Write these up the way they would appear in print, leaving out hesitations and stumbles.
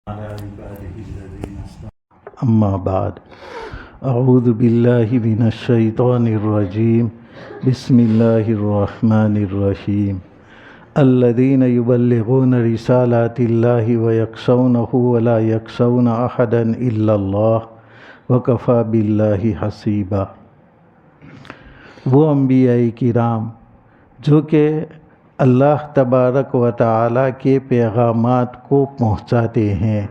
على عباده الذين اصطفى أما بعد أعوذ بالله من الشيطان الرجيم بسم الله الرحمن الرحيم الذين يبلغون رسالات الله ويخشونه ولا يخشون أحدا إلا الله وكفى بالله حسيبا۔ وہ انبیاء کرام جو کہ اللہ تبارک و تعالیٰ کے پیغامات کو پہنچاتے ہیں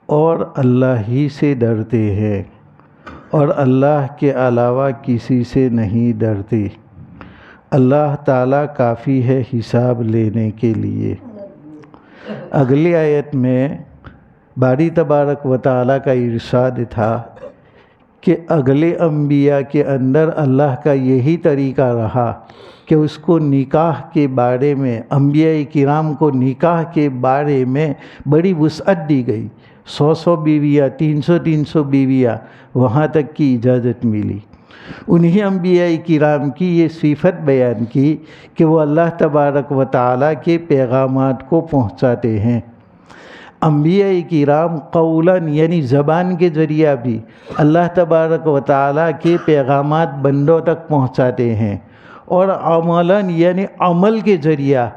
اور اللہ ہی سے ڈرتے ہیں اور اللہ کے علاوہ کسی سے نہیں ڈرتے، اللہ تعالیٰ کافی ہے حساب لینے کے لیے۔ اگلی آیت میں باری تبارک و تعالیٰ کا ارشاد تھا کہ اگلے انبیاء کے اندر اللہ کا یہی طریقہ رہا کہ اس کو نکاح کے بارے میں، انبیاء کرام کو نکاح کے بارے میں بڑی وسعت دی گئی، 100 بیویاں، 300 بیویاں، وہاں تک کی اجازت ملی۔ انہی انبیاء کرام کی یہ صفت بیان کی کہ وہ اللہ تبارک و تعالیٰ کے پیغامات کو پہنچاتے ہیں۔ انبیاء کرام قولاً یعنی زبان کے ذریعہ بھی اللہ تبارک و تعالیٰ کے پیغامات بندوں تک پہنچاتے ہیں، اور عملاً یعنی عمل کے ذریعہ،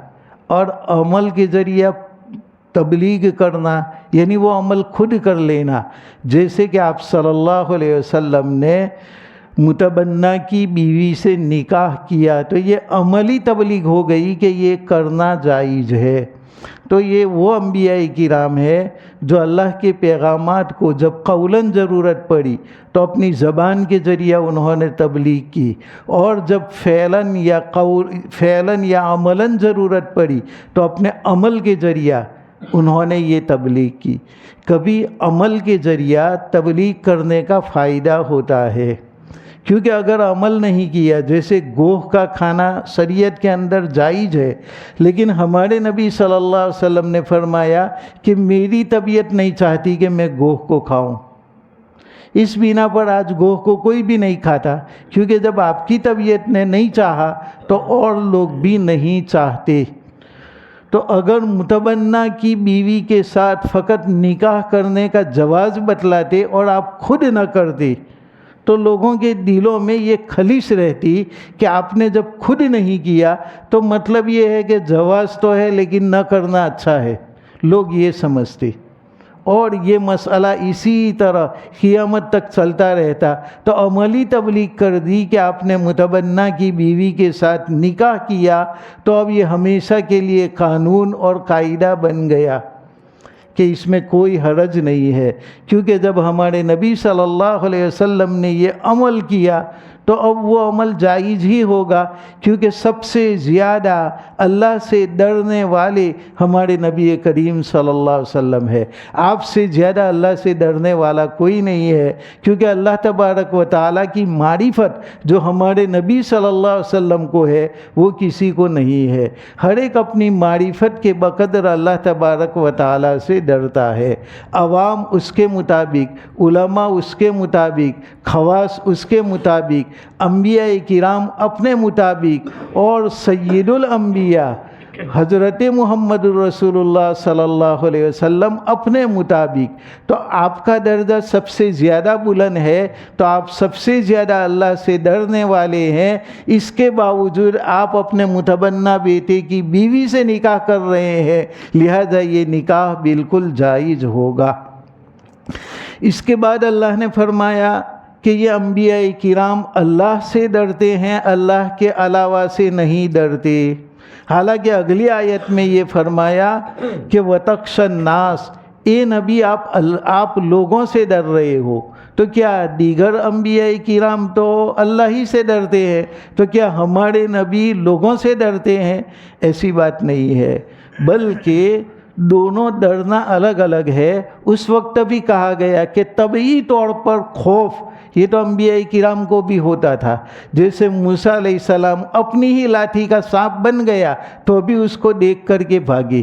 اور عمل کے ذریعہ تبلیغ کرنا یعنی وہ عمل خود کر لینا، جیسے کہ آپ صلی اللہ علیہ وسلم نے متبنہ کی بیوی سے نکاح کیا تو یہ عملی تبلیغ ہو گئی کہ یہ کرنا جائز ہے۔ تو یہ وہ انبیاء کرام ہے جو اللہ کے پیغامات کو جب قولاً ضرورت پڑی تو اپنی زبان کے ذریعہ انہوں نے تبلیغ کی، اور جب فعلاً یا عملاً ضرورت پڑی تو اپنے عمل کے ذریعہ انہوں نے یہ تبلیغ کی۔ کبھی عمل کے ذریعہ تبلیغ کرنے کا فائدہ ہوتا ہے، کیونکہ اگر عمل نہیں کیا، جیسے گوہ کا کھانا شریعت کے اندر جائز ہے، لیکن ہمارے نبی صلی اللہ علیہ وسلم نے فرمایا کہ میری طبیعت نہیں چاہتی کہ میں گوہ کو کھاؤں، اس بنا پر آج گوہ کو کوئی بھی نہیں کھاتا، کیونکہ جب آپ کی طبیعت نے نہیں چاہا تو اور لوگ بھی نہیں چاہتے۔ تو اگر متبنہ کی بیوی کے ساتھ فقط نکاح کرنے کا جواز بتلاتے اور آپ خود نہ کرتے تو لوگوں کے دلوں میں یہ خلش رہتی کہ آپ نے جب خود نہیں کیا تو مطلب یہ ہے کہ جواز تو ہے لیکن نہ کرنا اچھا ہے، لوگ یہ سمجھتے، اور یہ مسئلہ اسی طرح قیامت تک چلتا رہتا۔ تو عملی تبلیغ کر دی کہ آپ نے متبنہ کی بیوی کے ساتھ نکاح کیا تو اب یہ ہمیشہ کے لیے قانون اور قاعدہ بن گیا کہ اس میں کوئی حرج نہیں ہے، کیونکہ جب ہمارے نبی صلی اللہ علیہ وسلم نے یہ عمل کیا تو اب وہ عمل جائز ہی ہوگا، کیونکہ سب سے زیادہ اللہ سے ڈرنے والے ہمارے نبی کریم صلی اللہ علیہ وسلم ہے۔ آپ سے زیادہ اللہ سے ڈرنے والا کوئی نہیں ہے، کیونکہ اللہ تبارک و تعالیٰ کی معرفت جو ہمارے نبی صلی اللہ علیہ وسلم کو ہے وہ کسی کو نہیں ہے۔ ہر ایک اپنی معرفت کے بقدر اللہ تبارک و تعالیٰ سے ڈرتا ہے۔ عوام اس کے مطابق، علماء اس کے مطابق، خواص اس کے مطابق، انبیاء کرام اپنے مطابق، اور سید الانبیاء حضرت محمد رسول اللہ صلی اللہ علیہ وسلم اپنے مطابق۔ تو آپ کا درجہ سب سے زیادہ بلند ہے، تو آپ سب سے زیادہ اللہ سے ڈرنے والے ہیں، اس کے باوجود آپ اپنے متبنہ بیٹے کی بیوی سے نکاح کر رہے ہیں، لہذا یہ نکاح بالکل جائز ہوگا۔ اس کے بعد اللہ نے فرمایا کہ یہ انبیاء کرام اللہ سے ڈرتے ہیں، اللہ کے علاوہ سے نہیں ڈرتے۔ حالانکہ اگلی آیت میں یہ فرمایا کہ وَتَخْشَى النَّاسَ، اے نبی آپ لوگوں سے ڈر رہے ہو، تو کیا دیگر انبیاء کرام تو اللہ ہی سے ڈرتے ہیں، تو کیا ہمارے نبی لوگوں سے ڈرتے ہیں؟ ایسی بات نہیں ہے، بلکہ دونوں ڈرنا الگ الگ ہے۔ اس وقت بھی کہا گیا کہ طبعی طور پر خوف یہ تو انبیاء کرام کو بھی ہوتا تھا، جیسے موسیٰ علیہ السلام اپنی ہی لاٹھی کا سانپ بن گیا تو بھی اس کو دیکھ کر کے بھاگے۔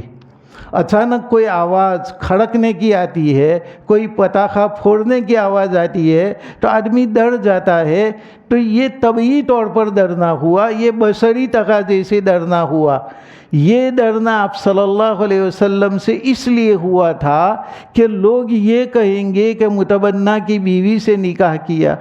اچانک کوئی آواز کھڑکنے کی آتی ہے، کوئی پتاخہ پھوڑنے کی آواز آتی ہے تو آدمی ڈر جاتا ہے۔ تو یہ طبعی طور پر ڈرنا ہوا، یہ بشری تقاضے سے ڈرنا ہوا۔ یہ ڈرنا آپ صلی اللہ علیہ وسلم سے اس لیے ہوا تھا کہ لوگ یہ کہیں گے کہ متبنہ کی بیوی سے نکاح کیا،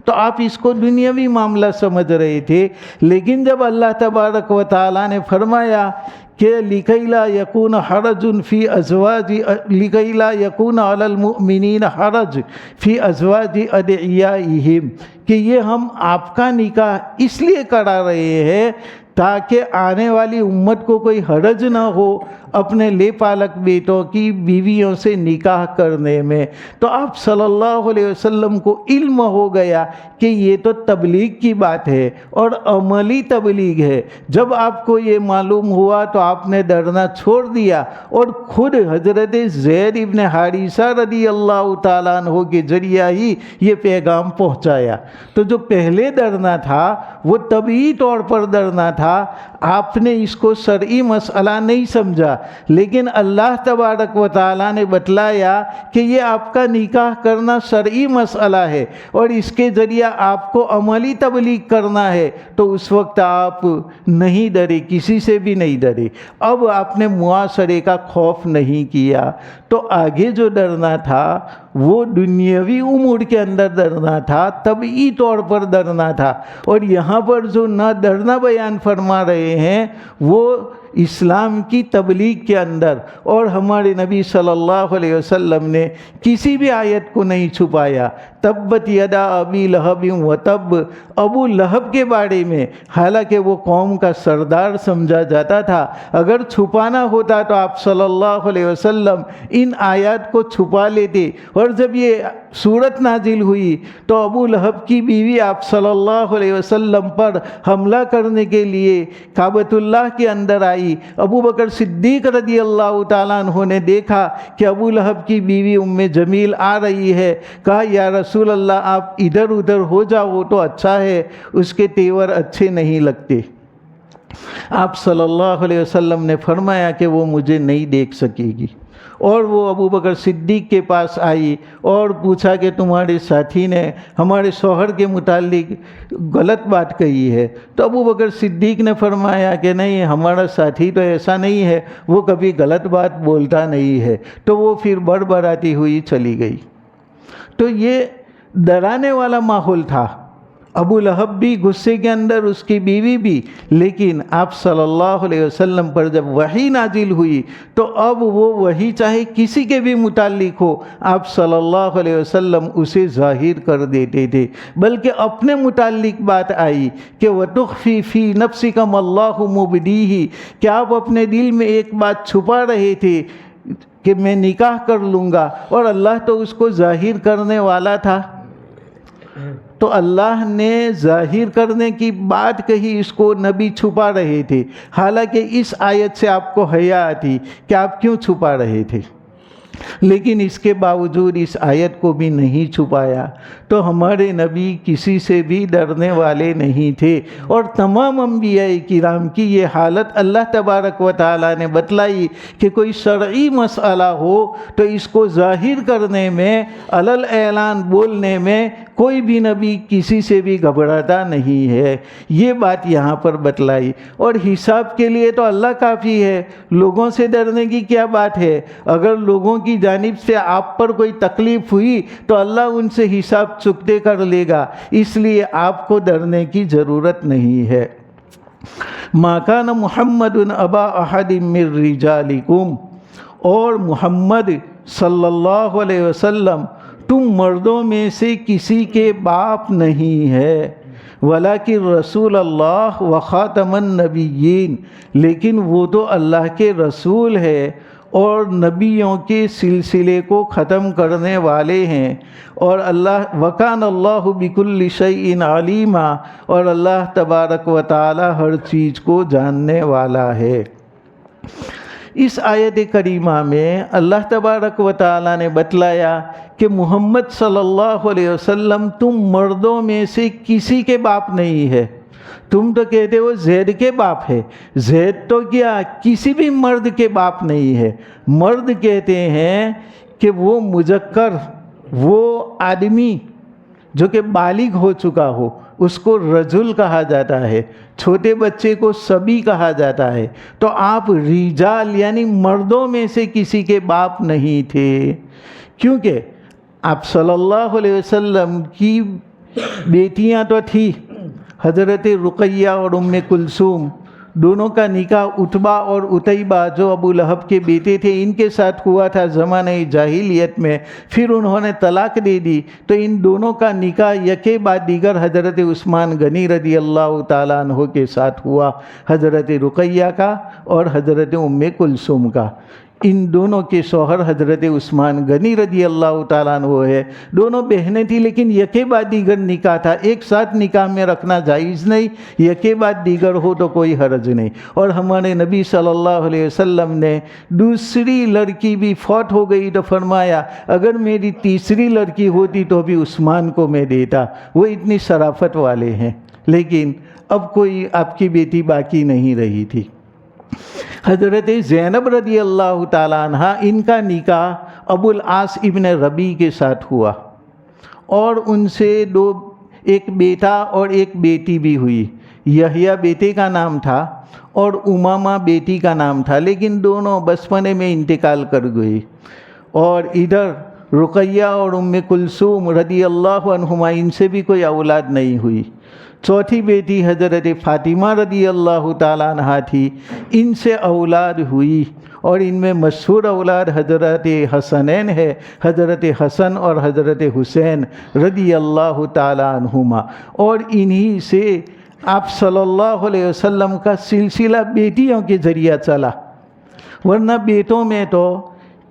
تو آپ اس کو دنیاوی معاملہ سمجھ رہے تھے۔ لیکن جب اللہ تبارک و تعالیٰ نے فرمایا کہ لِكَيْ لَا يَكُونَ حَرَجٌ فِي أَزْوَاجِ لِكَيْ لَا يَكُونَ عَلَى الْمُؤْمِنِينَ حَرَجٌ فِي أَزْوَاجِ أَدْعِيَائِهِمْ، کہ یہ ہم آپ کا نکاح اس لیے کرا رہے ہیں تاکہ آنے والی امت کو کوئی حرج نہ ہو اپنے لے پالک بیٹوں کی بیویوں سے نکاح کرنے میں۔ تو آپ صلی اللہ علیہ وسلم کو علم ہو گیا کہ یہ تو تبلیغ کی بات ہے اور عملی تبلیغ ہے۔ جب آپ کو یہ معلوم ہوا تو آپ نے ڈرنا چھوڑ دیا اور خود حضرت زید ابن حارثہ رضی اللہ تعالیٰ عنہ کے ذریعہ ہی یہ پیغام پہنچایا۔ تو جو پہلے ڈرنا تھا وہ طبعی طور پر ڈرنا تھا، آپ نے اس کو شرعی مسئلہ نہیں سمجھا، لیکن اللہ تبارک و تعالیٰ نے بتلایا کہ یہ آپ کا نکاح کرنا شرعی مسئلہ ہے اور اس کے ذریعہ آپ کو عملی تبلیغ کرنا ہے، تو اس وقت آپ نہیں ڈرے، کسی سے بھی نہیں ڈرے۔ اب آپ نے معاشرے کا خوف نہیں کیا۔ تو آگے جو ڈرنا تھا وہ دنیاوی امور کے اندر ڈرنا تھا، طبعی طور پر ڈرنا تھا، اور یہاں پر جو نہ ڈرنا بیان فرما رہے ہیں وہ اسلام کی تبلیغ کے اندر، اور ہمارے نبی صلی اللہ علیہ وسلم نے کسی بھی آیت کو نہیں چھپایا۔ تبت یدا ابی لہب وتب، ابو لہب کے بارے میں، حالانکہ وہ قوم کا سردار سمجھا جاتا تھا، اگر چھپانا ہوتا تو آپ صلی اللہ علیہ وسلم ان آیات کو چھپا لیتے، اور جب یہ صورت نازل ہوئی تو ابو لہب کی بیوی آپ صلی اللہ علیہ وسلم پر حملہ کرنے کے لیے کعبۃ اللہ کے اندر آئی۔ ابو بکر صدیق رضی اللہ تعالیٰ عنہ نے دیکھا کہ ابو لہب کی بیوی ام جمیل آ رہی ہے، کہا یا رسول اللہ آپ ادھر ادھر ہو جاؤ، وہ تو اچھا ہے، اس کے تیور اچھے نہیں لگتے۔ آپ صلی اللہ علیہ وسلم نے فرمایا کہ وہ مجھے نہیں دیکھ سکے گی، اور وہ ابو بکر صدیق کے پاس آئی اور پوچھا کہ تمہارے ساتھی نے ہمارے شوہر کے متعلق غلط بات کہی ہے، تو ابو بکر صدیق نے فرمایا کہ نہیں، ہمارا ساتھی تو ایسا نہیں ہے، وہ کبھی غلط بات بولتا نہیں ہے۔ تو وہ پھر بڑبڑاتی ہوئی چلی گئی۔ تو یہ ڈرانے والا ماحول تھا، ابو لہب بھی غصے کے اندر، اس کی بیوی بھی، لیکن آپ صلی اللہ علیہ وسلم پر جب وحی نازل ہوئی تو اب وہ وحی چاہے کسی کے بھی متعلق ہو، آپ صلی اللہ علیہ وسلم اسے ظاہر کر دیتے تھے، بلکہ اپنے متعلق بات آئی کہ وَتُخْفِي فِي نَفْسِكَ مَا اللَّهُ مُبْدِيهِ، کہ آپ اپنے دل میں ایک بات چھپا رہے تھے کہ میں نکاح کر لوں گا، اور اللہ تو اس کو ظاہر کرنے والا تھا۔ تو اللہ نے ظاہر کرنے کی بات کہی، اس کو نبی چھپا رہے تھے، حالانکہ اس آیت سے آپ کو حیا آتی کہ آپ کیوں چھپا رہے تھے، لیکن اس کے باوجود اس آیت کو بھی نہیں چھپایا۔ تو ہمارے نبی کسی سے بھی ڈرنے والے نہیں تھے، اور تمام انبیاء کرام کی یہ حالت اللہ تبارک و تعالیٰ نے بتلائی کہ کوئی شرعی مسئلہ ہو تو اس کو ظاہر کرنے میں، علل اعلان بولنے میں کوئی بھی نبی کسی سے بھی گھبراتا نہیں ہے۔ یہ بات یہاں پر بتلائی، اور حساب کے لیے تو اللہ کافی ہے، لوگوں سے ڈرنے کی کیا بات ہے؟ اگر لوگوں کی جانب سے آپ پر کوئی تکلیف ہوئی تو اللہ ان سے حساب چکتے کر لے گا، اس لیے آپ کو ڈرنے کی ضرورت نہیں ہے۔ ما کان محمد ابا احد من رجالکم، اور محمد صلی اللہ علیہ وسلم تم مردوں میں سے کسی کے باپ نہیں ہے، ولیکن رسول اللہ و خاتم النبیین، لیکن وہ تو اللہ کے رسول ہے اور نبیوں کے سلسلے کو ختم کرنے والے ہیں، اور اللہ وکان اللہ بکل شیء علیما، اور اللہ تبارک و تعالی ہر چیز کو جاننے والا ہے۔ اس آیت کریمہ میں اللہ تبارک و تعالی نے بتلایا کہ محمد صلی اللہ علیہ وسلم تم مردوں میں سے کسی کے باپ نہیں ہے۔ تم تو کہتے ہو زید کے باپ ہے، زید تو کیا کسی بھی مرد کے باپ نہیں ہے۔ مرد کہتے ہیں کہ وہ مذکر، وہ آدمی جو کہ بالغ ہو چکا ہو، اس کو رجل کہا جاتا ہے، چھوٹے بچے کو صبی کہا جاتا ہے، تو آپ رجال یعنی مردوں میں سے کسی کے باپ نہیں تھے، کیونکہ آپ صلی اللہ علیہ وسلم کی بیٹیاں تو تھی، حضرت رقیہ اور ام کلثوم، دونوں کا نکاح عتبہ اور عتیبہ جو ابو لہب کے بیٹے تھے ان کے ساتھ ہوا تھا زمانہ جاہلیت میں، پھر انہوں نے طلاق دے دی، تو ان دونوں کا نکاح یکے بعد دیگر حضرت عثمان غنی رضی اللہ تعالیٰ عنہ کے ساتھ ہوا، حضرت رقیہ کا اور حضرت ام کلثوم کا۔ ان دونوں کے شوہر حضرت عثمان غنی رضی اللہ تعالیٰ عنہ ہے، دونوں بہنیں تھیں لیکن یکے بعد دیگر نکاح تھا، ایک ساتھ نکاح میں رکھنا جائز نہیں، یکے بعد دیگر ہو تو کوئی حرج نہیں۔ اور ہمارے نبی صلی اللہ علیہ وسلم نے دوسری لڑکی بھی فوت ہو گئی تو فرمایا اگر میری تیسری لڑکی ہوتی تو بھی عثمان کو میں دیتا، وہ اتنی شرافت والے ہیں، لیکن اب کوئی آپ کی بیٹی باقی نہیں رہی تھی۔ حضرت زینب رضی اللہ تعالیٰ عنہ، ان کا نکاح ابو العاص ابن ربیع کے ساتھ ہوا اور ان سے ایک بیٹا اور ایک بیٹی بھی ہوئی، یحییٰ بیٹے کا نام تھا اور امامہ بیٹی کا نام تھا، لیکن دونوں بچپنے میں انتقال کر گئی۔ اور ادھر رقیہ اور ام کلثوم رضی اللہ عنہما، ان سے بھی کوئی اولاد نہیں ہوئی۔ چوتھی بیٹی حضرت فاطمہ رضی اللہ تعالیٰ عنہ تھی، ان سے اولاد ہوئی اور ان میں مشہور اولاد حضرت حسنین ہے، حضرت حسن اور حضرت حسین رضی اللہ تعالیٰ عنہما، اور انہی سے آپ صلی اللہ علیہ وسلم کا سلسلہ بیٹیوں کے ذریعہ چلا، ورنہ بیٹوں میں تو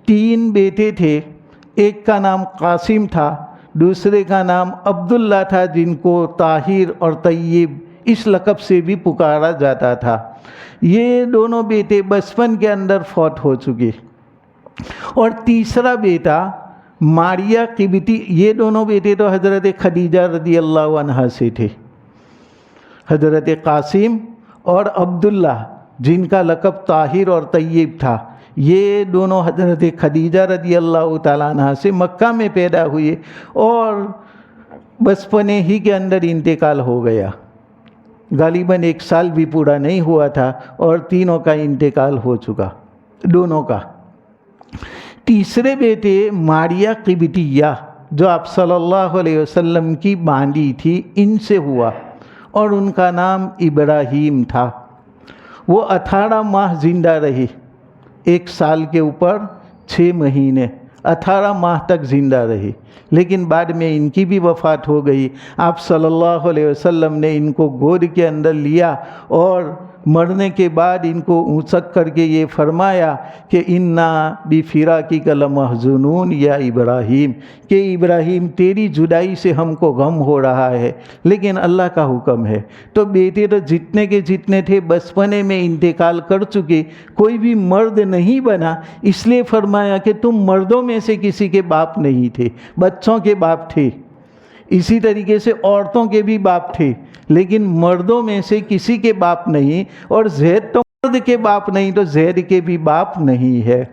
3 بیٹے تھے، ایک کا نام قاسم تھا، دوسرے کا نام عبداللہ تھا جن کو طاہر اور طیب اس لقب سے بھی پکارا جاتا تھا۔ یہ دونوں بیٹے بچپن کے اندر فوت ہو چکے، اور تیسرا بیٹا ماریہ قبطی، یہ دونوں بیٹے تو حضرت خدیجہ رضی اللہ عنہا سے تھے، حضرت قاسم اور عبداللہ جن کا لقب طاہر اور طیب تھا، یہ دونوں حضرت خدیجہ رضی اللہ تعالیٰ عنہ سے مکہ میں پیدا ہوئے اور بچپنے ہی کے اندر انتقال ہو گیا، غالباً 1 سال بھی پورا نہیں ہوا تھا اور تینوں کا انتقال ہو چکا، دونوں کا۔ تیسرے بیٹے ماریہ قبطیہ جو آپ صلی اللہ علیہ وسلم کی باندی تھی، ان سے ہوا اور ان کا نام ابراہیم تھا۔ وہ 18 ماہ زندہ رہی، 1 سال کے اوپر 6 مہینے، 18 ماہ تک زندہ رہی، لیکن بعد میں ان کی بھی وفات ہو گئی۔ آپ صلی اللہ علیہ وسلم نے ان کو گود کے اندر لیا اور مرنے کے بعد ان کو اونچک کر کے یہ فرمایا کہ انا بفراقک لمحزونون یا ابراہیم، کہ ابراہیم تیری جدائی سے ہم کو غم ہو رہا ہے، لیکن اللہ کا حکم ہے۔ تو بیٹے تو جتنے کے جتنے تھے بچپنے میں انتقال کر چکے، کوئی بھی مرد نہیں بنا، اس لیے فرمایا کہ تم مردوں میں سے کسی کے باپ نہیں تھے، بچوں کے باپ تھے، اسی طریقے سے عورتوں کے بھی باپ تھے، لیکن مردوں میں سے کسی کے باپ نہیں، اور زید تو مرد کے باپ نہیں تو زید کے بھی باپ نہیں ہے۔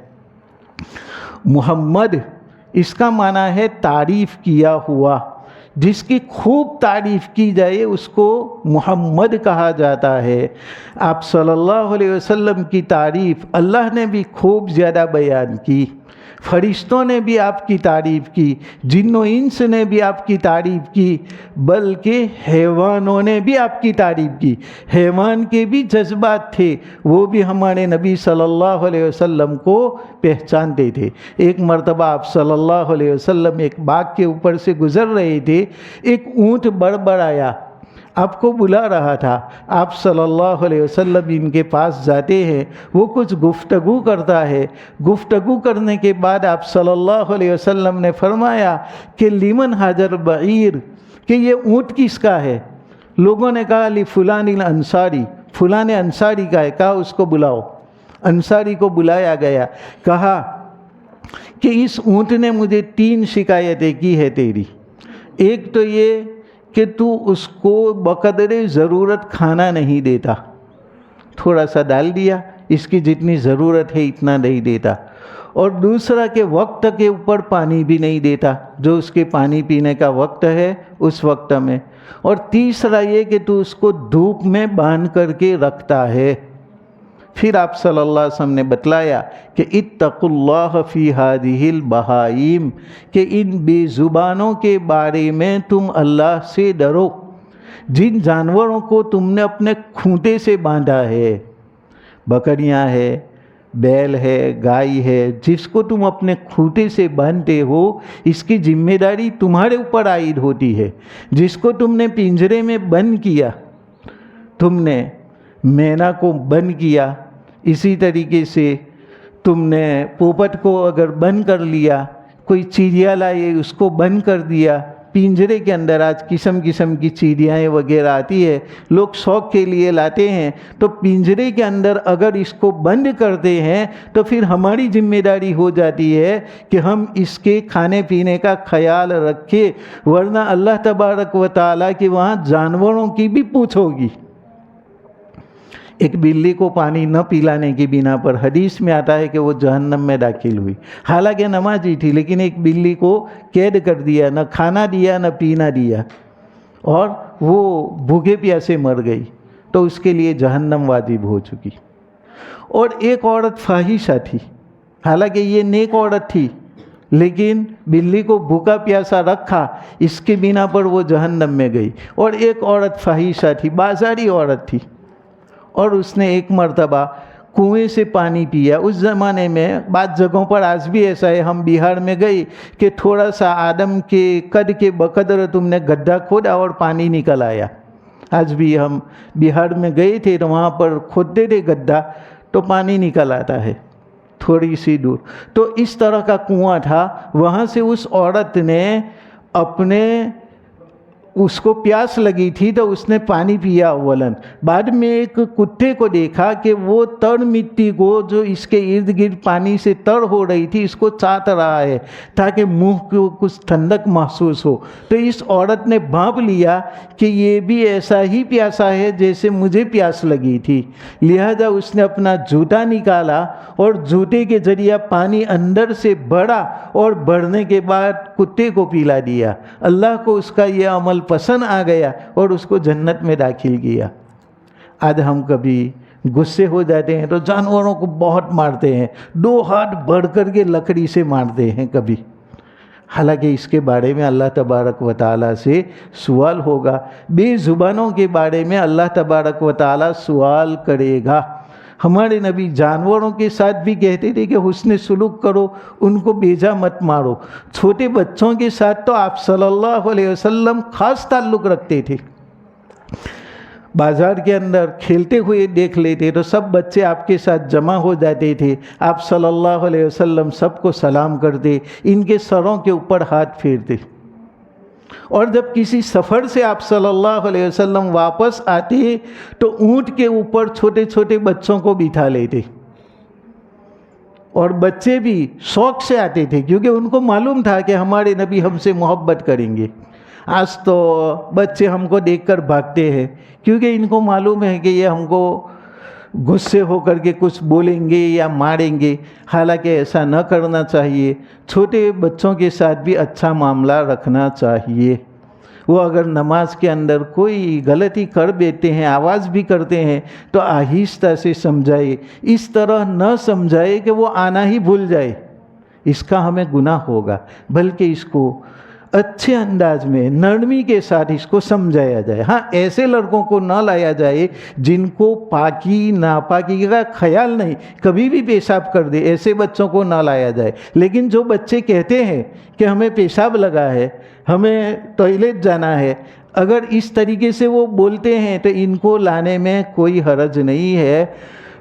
محمد اس کا معنی ہے تعریف کیا ہوا، جس کی خوب تعریف کی جائے اس کو محمد کہا جاتا ہے۔ آپ صلی اللہ علیہ وسلم کی تعریف اللہ نے بھی خوب زیادہ بیان کی، فرشتوں نے بھی آپ کی تعریف کی، جن و انس نے بھی آپ کی تعریف کی، بلکہ حیوانوں نے بھی آپ کی تعریف کی۔ حیوان کے بھی جذبات تھے، وہ بھی ہمارے نبی صلی اللہ علیہ وسلم کو پہچانتے تھے۔ ایک مرتبہ آپ صلی اللہ علیہ وسلم ایک باغ کے اوپر سے گزر رہے تھے، ایک اونٹ بڑبڑایا، آپ کو بلا رہا تھا۔ آپ صلی اللہ علیہ وسلم ان کے پاس جاتے ہیں، وہ کچھ گفتگو کرتا ہے، گفتگو کرنے کے بعد آپ صلی اللہ علیہ وسلم نے فرمایا کہ لمن حاضر بعیر، کہ یہ اونٹ کس کا ہے؟ لوگوں نے کہا لفلان الانصاری، فلاں انصاری کا ہے، کہا اس کو بلاؤ۔ انصاری کو بلایا گیا، کہا کہ اس اونٹ نے مجھے 3 شکایتیں کی ہے تیری۔ ایک تو یہ کہ تو اس کو بقدر ضرورت کھانا نہیں دیتا، تھوڑا سا ڈال دیا، اس کی جتنی ضرورت ہے اتنا نہیں دیتا، اور دوسرا کہ وقت کے اوپر پانی بھی نہیں دیتا، جو اس کے پانی پینے کا وقت ہے اس وقت میں، اور تیسرا یہ کہ تو اس کو دھوپ میں باندھ کر کے رکھتا ہے۔ پھر آپ صلی اللہ علیہ وسلم نے بتلایا کہ اتقوا اللہ فی ہذہ البہائم، کہ ان بے زبانوں کے بارے میں تم اللہ سے ڈرو، جن جانوروں کو تم نے اپنے کھوٹے سے باندھا ہے، بکریاں ہے، بیل ہے، گائے ہے، جس کو تم اپنے کھوٹے سے باندھتے ہو، اس کی ذمہ داری تمہارے اوپر عائد ہوتی ہے۔ جس کو تم نے پنجرے میں بند کیا، تم نے مینا کو بند کیا، اسی طریقے سے تم نے پوپٹ کو اگر بند کر لیا، کوئی چڑیا لائے اس کو بند کر دیا پنجرے کے اندر۔ آج قسم قسم کی چڑیاں وغیرہ آتی ہے، لوگ شوق کے لیے لاتے ہیں، تو پنجرے کے اندر اگر اس کو بند کرتے ہیں تو پھر ہماری ذمہ داری ہو جاتی ہے کہ ہم اس کے کھانے پینے کا خیال رکھیں، ورنہ اللہ تبارک و تعالیٰ کے وہاں جانوروں کی بھی پوچھ ہوگی۔ ایک بلی کو پانی نہ پلانے کی بنا پر حدیث میں آتا ہے کہ وہ جہنم میں داخل ہوئی، حالانکہ نمازی تھی، لیکن ایک بلی کو قید کر دیا، نہ کھانا دیا نہ پینا دیا، اور وہ بھوکے پیاسے مر گئی، تو اس کے لیے جہنم واجب ہو چکی۔ اور ایک عورت فاحشہ تھی، حالانکہ یہ نیک عورت تھی، لیکن بلی کو بھوکا پیاسا رکھا، اس کے بنا پر وہ جہنم میں گئی۔ اور ایک عورت فاحشہ تھی، بازاری عورت تھی، اور اس نے ایک مرتبہ کنویں سے پانی پیا۔ اس زمانے میں بعض جگہوں پر آج بھی ایسا ہے، ہم بہار میں گئے کہ تھوڑا سا آدم کے قد کے بقدر تم نے گڈھا کھودا اور پانی نکل آیا۔ آج بھی ہم بہار میں گئے تھے تو وہاں پر کھودتے تھے گڈھا تو پانی نکل آتا ہے تھوڑی سی دور۔ تو اس طرح کا کنواں تھا، وہاں سے اس عورت نے اس کو پیاس لگی تھی تو اس نے پانی پیا اولن، بعد میں ایک کتے کو دیکھا کہ وہ تر مٹی کو جو اس کے ارد گرد پانی سے تر ہو رہی تھی اس کو چاٹ رہا ہے تاکہ منہ کو کچھ ٹھنڈک محسوس ہو۔ تو اس عورت نے بھانپ لیا کہ یہ بھی ایسا ہی پیاسا ہے جیسے مجھے پیاس لگی تھی، لہذا اس نے اپنا جوتا نکالا اور جوتے کے ذریعہ پانی اندر سے بھرا، اور بھرنے کے بعد کتے کو پلا دیا۔ اللہ کو اس کا یہ عمل پسند آ گیا اور اس کو جنت میں داخل کیا۔ آج ہم کبھی غصے ہو جاتے ہیں تو جانوروں کو بہت مارتے ہیں، 2 ہاتھ بڑھ کر کے لکڑی سے مارتے ہیں کبھی، حالانکہ اس کے بارے میں اللہ تبارک و تعالیٰ سے سوال ہوگا۔ بے زبانوں کے بارے میں اللہ تبارک و تعالیٰ سوال کرے گا۔ ہمارے نبی جانوروں کے ساتھ بھی کہتے تھے کہ حسن سلوک کرو، ان کو بیجا مت مارو۔ چھوٹے بچوں کے ساتھ تو آپ صلی اللہ علیہ وسلم خاص تعلق رکھتے تھے۔ بازار کے اندر کھیلتے ہوئے دیکھ لیتے تو سب بچے آپ کے ساتھ جمع ہو جاتے تھے، آپ صلی اللہ علیہ وسلم سب کو سلام کرتے، ان کے سروں کے اوپر ہاتھ پھیرتے۔ اور جب کسی سفر سے آپ صلی اللہ علیہ وسلم واپس آتے تو اونٹ کے اوپر چھوٹے چھوٹے بچوں کو بٹھا لیتے، اور بچے بھی شوق سے آتے تھے کیونکہ ان کو معلوم تھا کہ ہمارے نبی ہم سے محبت کریں گے۔ آج تو بچے ہم کو دیکھ کر بھاگتے ہیں کیونکہ ان کو معلوم ہے کہ یہ ہم کو غصے ہو کر کے کچھ بولیں گے یا ماریں گے، حالانکہ ایسا نہ کرنا چاہیے۔ چھوٹے بچوں کے ساتھ بھی اچھا معاملہ رکھنا چاہیے۔ وہ اگر نماز کے اندر کوئی غلطی کر بیٹھتے ہیں، آواز بھی کرتے ہیں، تو آہستہ سے سمجھائے، اس طرح نہ سمجھائے کہ وہ آنا ہی بھول جائے، اس کا ہمیں گناہ ہوگا، بلکہ اس کو اچھے انداز میں نرمی کے ساتھ اس کو سمجھایا جائے۔ ہاں، ایسے لڑکوں کو نہ لایا جائے جن کو پاکی ناپاکی کا خیال نہیں، کبھی بھی پیشاب کر دے، ایسے بچوں کو نہ لایا جائے۔ لیکن جو بچے کہتے ہیں کہ ہمیں پیشاب لگا ہے، ہمیں ٹوائلٹ جانا ہے، اگر اس طریقے سے وہ بولتے ہیں تو ان کو لانے میں کوئی حرج نہیں ہے۔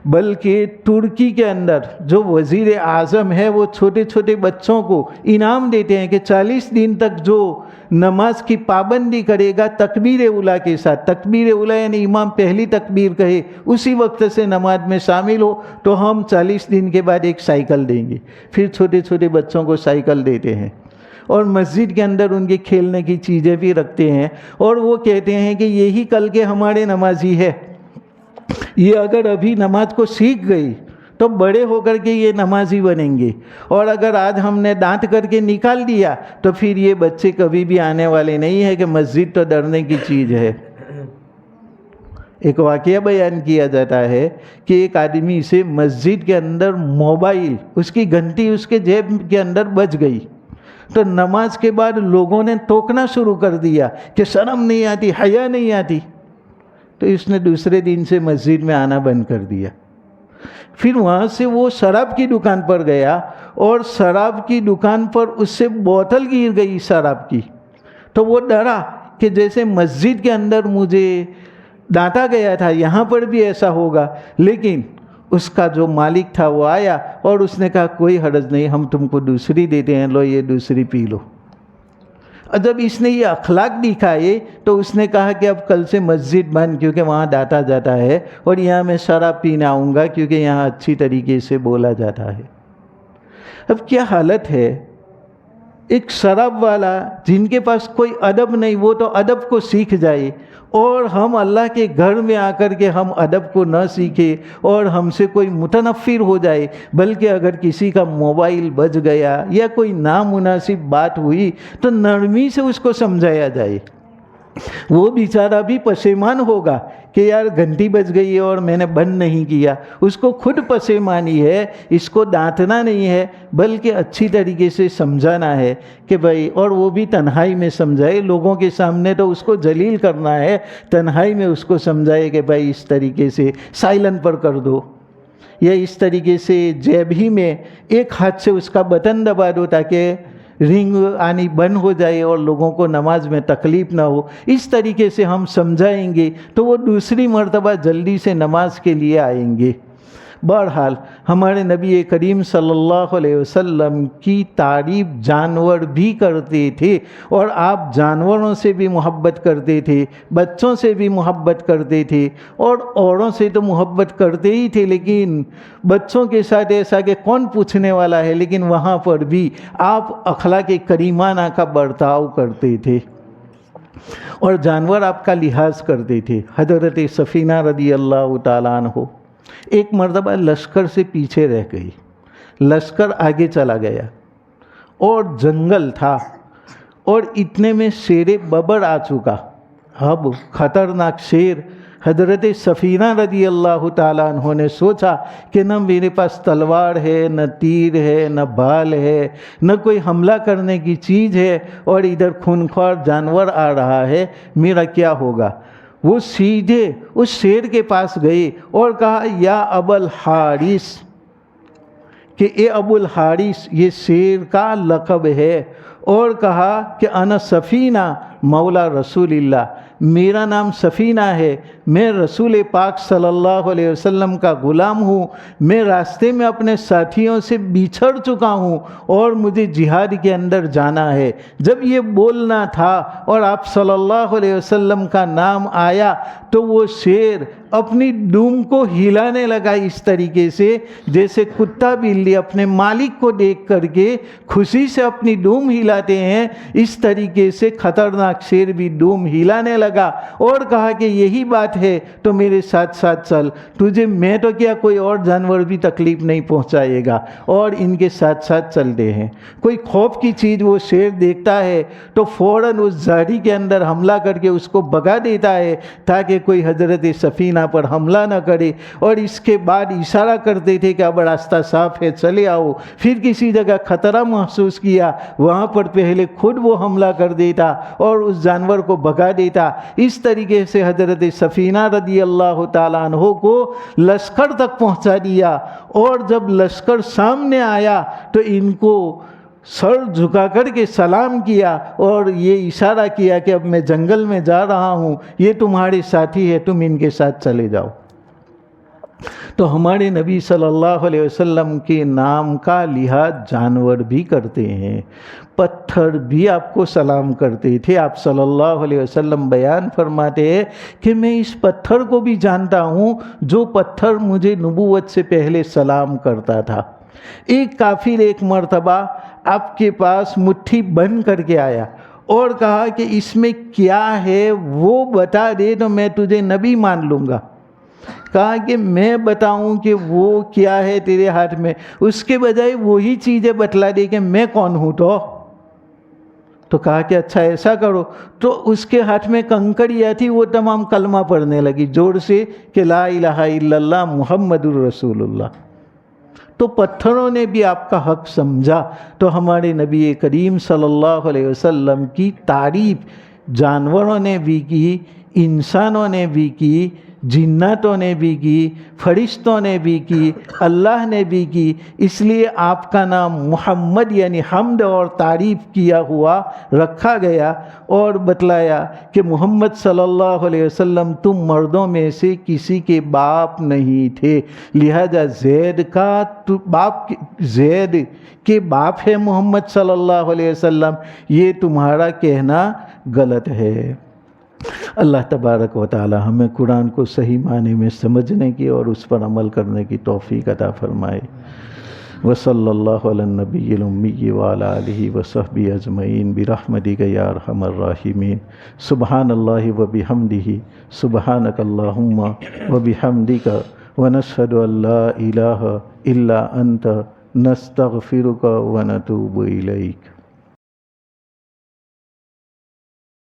بلکہ ترکی کے اندر جو وزیر اعظم ہے وہ چھوٹے چھوٹے بچوں کو انعام دیتے ہیں کہ 40 دن تک جو نماز کی پابندی کرے گا تکبیر اولیٰ کے ساتھ، تکبیر اولیٰ یعنی امام پہلی تکبیر کہے اسی وقت سے نماز میں شامل ہو تو ہم 40 دن کے بعد ایک سائیکل دیں گے۔ پھر چھوٹے چھوٹے بچوں کو سائیکل دیتے ہیں، اور مسجد کے اندر ان کے کھیلنے کی چیزیں بھی رکھتے ہیں، اور وہ کہتے ہیں کہ یہی کل کے ہمارے نمازی ہے، یہ اگر ابھی نماز کو سیکھ گئی تو تو بڑے ہو کر کے یہ نمازی بنیں گے، اور اگر آج ہم نے ڈانٹ کر کے نکال دیا تو پھر یہ بچے کبھی بھی آنے والے نہیں ہیں کہ مسجد تو ڈرنے کی چیز ہے۔ ایک واقعہ بیان کیا جاتا ہے کہ ایک آدمی سے مسجد کے اندر موبائل، اس کی گھنٹی اس کے جیب کے اندر بج گئی، تو نماز کے بعد لوگوں نے ٹوکنا شروع کر دیا کہ شرم نہیں آتی، حیا نہیں آتی، تو اس نے دوسرے دن سے مسجد میں آنا بند کر دیا۔ پھر وہاں سے وہ شراب کی دکان پر گیا، اور شراب کی دکان پر اس سے بوتل گر گئی شراب کی، تو وہ ڈرا کہ جیسے مسجد کے اندر مجھے ڈانٹا گیا تھا یہاں پر بھی ایسا ہوگا، لیکن اس کا جو مالک تھا وہ آیا اور اس نے کہا کوئی حرج نہیں، ہم تم کو دوسری دیتے ہیں، لو یہ دوسری پی لو۔ اور جب اس نے یہ اخلاق دکھائے تو اس نے کہا کہ اب کل سے مسجد بند، کیونکہ وہاں ڈانٹا جاتا ہے، اور یہاں میں شراب پینے آؤں گا کیونکہ یہاں اچھی طریقے سے بولا جاتا ہے۔ اب کیا حالت ہے، ایک شراب والا جن کے پاس کوئی ادب نہیں، وہ تو ادب کو سیکھ جائے، اور ہم اللہ کے گھر میں آ کر کے ہم ادب کو نہ سیکھے اور ہم سے کوئی متنفر ہو جائے، بلکہ اگر کسی کا موبائل بج گیا یا کوئی نامناسب بات ہوئی تو نرمی سے اس کو سمجھایا جائے۔ وہ بیچارہ بھی پشیمان ہوگا کہ یار گھنٹی بج گئی ہے اور میں نے بند نہیں کیا، اس کو خود پشیمانی ہے، اس کو ڈانٹنا نہیں ہے بلکہ اچھی طریقے سے سمجھانا ہے کہ بھائی، اور وہ بھی تنہائی میں سمجھائے، لوگوں کے سامنے تو اس کو ذلیل کرنا ہے، تنہائی میں اس کو سمجھائے کہ بھائی اس طریقے سے سائلنٹ پر کر دو، یا اس طریقے سے جیب ہی میں ایک ہاتھ سے اس کا بٹن دبا دو تاکہ رنگ آنی بند ہو جائے اور لوگوں کو نماز میں تکلیف نہ ہو۔ اس طریقے سے ہم سمجھائیں گے تو وہ دوسری مرتبہ جلدی سے نماز کے لیے آئیں گے۔ بہرحال ہمارے نبی کریم صلی اللہ علیہ وسلم کی تعریف جانور بھی کرتے تھے، اور آپ جانوروں سے بھی محبت کرتے تھے، بچوں سے بھی محبت کرتے تھے، اور اوروں سے تو محبت کرتے ہی تھے، لیکن بچوں کے ساتھ ایسا کہ کون پوچھنے والا ہے، لیکن وہاں پر بھی آپ اخلاق کریمانہ کا برتاؤ کرتے تھے، اور جانور آپ کا لحاظ کرتے تھے۔ حضرت سفینہ رضی اللہ تعالیٰ عنہ ایک مرتبہ لشکر سے پیچھے رہ گئی، لشکر آگے چلا گیا اور جنگل تھا، اور اتنے میں شیر ببر آ چکا۔ اب خطرناک شیر، حضرت سفینہ رضی اللہ تعالیٰ عنہ نے سوچا کہ نہ میرے پاس تلوار ہے، نہ تیر ہے، نہ بال ہے، نہ کوئی حملہ کرنے کی چیز ہے، اور ادھر خونخوار جانور آ رہا ہے، میرا کیا ہوگا؟ وہ سیدھے اس شیر کے پاس گئے اور کہا یا ابا الحارث، کہ اے ابو الحارث، یہ شیر کا لقب ہے، اور کہا کہ انا سفینہ مولا رسول اللہ، میرا نام سفینہ ہے، میں رسول پاک صلی اللہ علیہ وسلم کا غلام ہوں، میں راستے میں اپنے ساتھیوں سے بچھڑ چکا ہوں اور مجھے جہاد کے اندر جانا ہے۔ جب یہ بولنا تھا اور آپ صلی اللہ علیہ وسلم کا نام آیا تو وہ شیر اپنی دم کو ہلانے لگا، اس طریقے سے جیسے کتا بلی اپنے مالک کو دیکھ کر کے خوشی سے اپنی دم ہلاتے ہیں، اس طریقے سے خطرناک شیر بھی دم ہلانے لگا، اور کہا کہ یہی بات ہے تو میرے ساتھ ساتھ چل، تجھے میں تو کیا کوئی اور جانور بھی تکلیف نہیں پہنچائے گا، اور ان کے ساتھ ساتھ چلتے ہیں۔ کوئی خوف کی چیز وہ شیر دیکھتا ہے تو فوراً اس زاڑی کے اندر حملہ کر کے اس کو بھگا دیتا ہے تاکہ کوئی حضرت سفینہ پر حملہ نہ کرے، اور اس کے بعد اشارہ کرتے تھے کہ اب راستہ صاف ہے، چلے آؤ۔ پھر کسی جگہ خطرہ محسوس کیا، وہاں پر پہلے خود وہ حملہ کر دیتا اور اس جانور کو بھگا دیتا۔ اس طریقے سے حضرت سفینہ رضی اللہ تعالیٰ عنہ کو لشکر تک پہنچا دیا، اور جب لشکر سامنے آیا تو ان کو سر جھکا کر کے سلام کیا اور یہ اشارہ کیا کہ اب میں جنگل میں جا رہا ہوں، یہ تمہارے ساتھی ہے، تم ان کے ساتھ چلے جاؤ۔ تو ہمارے نبی صلی اللہ علیہ وسلم کے نام کا لحاظ جانور بھی کرتے ہیں، پتھر بھی آپ کو سلام کرتے تھے۔ آپ صلی اللہ علیہ وسلم بیان فرماتے ہیں کہ میں اس پتھر کو بھی جانتا ہوں جو پتھر مجھے نبوت سے پہلے سلام کرتا تھا۔ ایک کافر ایک مرتبہ آپ کے پاس مٹھی بند کر کے آیا اور کہا کہ اس میں کیا ہے وہ بتا دے تو میں تجھے نبی مان لوں گا۔ کہا کہ میں بتاؤں کہ وہ کیا ہے تیرے ہاتھ میں، اس کے بجائے وہی چیزیں بتلا دی کہ میں کون ہوں تو کہا کہ اچھا ایسا کرو، تو اس کے ہاتھ میں کنکڑیاں تھی، وہ تمام کلمہ پڑھنے لگی زور سے کہ لا الہ الا اللہ محمد الرسول اللہ۔ تو پتھروں نے بھی آپ کا حق سمجھا، تو ہمارے نبی کریم صلی اللہ علیہ وسلم کی تعریف جانوروں نے بھی کی، انسانوں نے بھی کی، جناتوں نے بھی کی، فرشتوں نے بھی کی، اللہ نے بھی کی۔ اس لیے آپ کا نام محمد یعنی حمد اور تعریف کیا ہوا رکھا گیا، اور بتلایا کہ محمد صلی اللہ علیہ وسلم تم مردوں میں سے کسی کے باپ نہیں تھے، لہذا زید کے باپ ہے محمد صلی اللہ علیہ وسلم، یہ تمہارا کہنا غلط ہے۔ اللہ تبارک و تعالی ہمیں قرآن کو صحیح معنی میں سمجھنے کی اور اس پر عمل کرنے کی توفیق عطا فرمائے۔ وصلی اللہ علی النبی الامی وعلی آلہ وصحبہ اجمعین برحمتک یا ارحم الراحمین۔ سبحان اللہ وبحمدہ، سبحانک اللہم وبحمدک، ونشہد ان لا الہ الا انت، نستغفرک ونتوب الیک۔